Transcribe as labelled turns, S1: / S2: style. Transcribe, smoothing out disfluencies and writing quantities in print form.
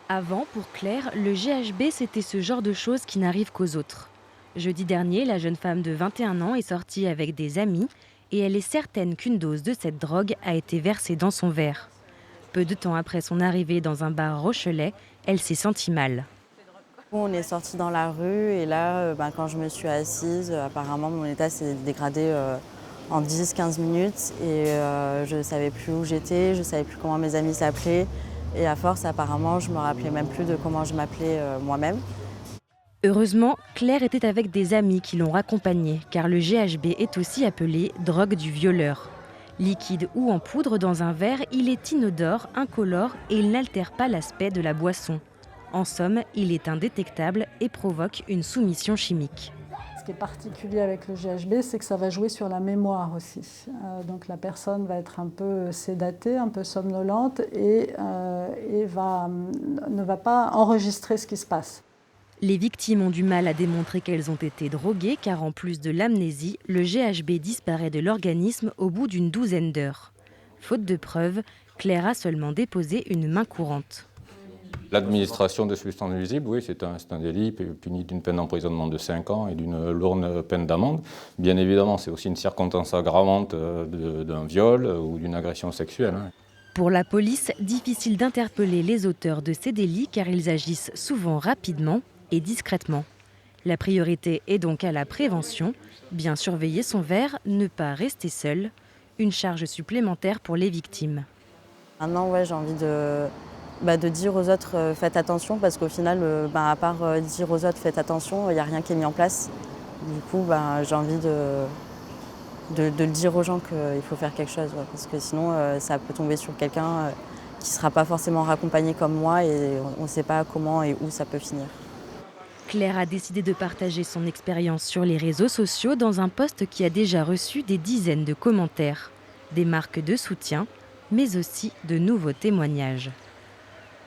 S1: Avant, pour Claire, le GHB, c'était ce genre de choses qui n'arrivent qu'aux autres. Jeudi dernier, la jeune femme de 21 ans est sortie avec des amis et elle est certaine qu'une dose de cette drogue a été versée dans son verre. Peu de temps après son arrivée dans un bar rochelais, elle s'est sentie mal.
S2: On est sorti dans la rue et là, quand je me suis assise, apparemment mon état s'est dégradé en 10-15 minutes et je ne savais plus où j'étais, je ne savais plus comment mes amis s'appelaient et à force apparemment je ne me rappelais même plus de comment je m'appelais moi-même.
S1: Heureusement, Claire était avec des amis qui l'ont raccompagnée, car le GHB est aussi appelé drogue du violeur. Liquide ou en poudre dans un verre, il est inodore, incolore et il n'altère pas l'aspect de la boisson. En somme, il est indétectable et provoque une soumission chimique.
S3: Ce qui est particulier avec le GHB, c'est que ça va jouer sur la mémoire aussi. Donc la personne va être un peu sédatée, un peu somnolente et ne va pas enregistrer ce qui se passe.
S1: Les victimes ont du mal à démontrer qu'elles ont été droguées car en plus de l'amnésie, le GHB disparaît de l'organisme au bout d'une douzaine d'heures. Faute de preuves, Claire a seulement déposé une main courante.
S4: L'administration de substances nuisibles, oui, c'est un délit puni d'une peine d'emprisonnement de 5 ans et d'une lourde peine d'amende. Bien évidemment, c'est aussi une circonstance aggravante d'un viol ou d'une agression sexuelle.
S1: Pour la police, difficile d'interpeller les auteurs de ces délits car ils agissent souvent rapidement et discrètement. La priorité est donc à la prévention, bien surveiller son verre, ne pas rester seul, une charge supplémentaire pour les victimes.
S2: Maintenant, ouais, j'ai envie de dire aux autres faites attention parce qu'au final, à part dire aux autres faites attention, il n'y a rien qui est mis en place. Du coup, j'ai envie de le dire aux gens qu'il faut faire quelque chose, ouais, parce que sinon ça peut tomber sur quelqu'un qui ne sera pas forcément raccompagné comme moi et on ne sait pas comment et où ça peut finir.
S1: Claire a décidé de partager son expérience sur les réseaux sociaux dans un post qui a déjà reçu des dizaines de commentaires, des marques de soutien, mais aussi de nouveaux témoignages.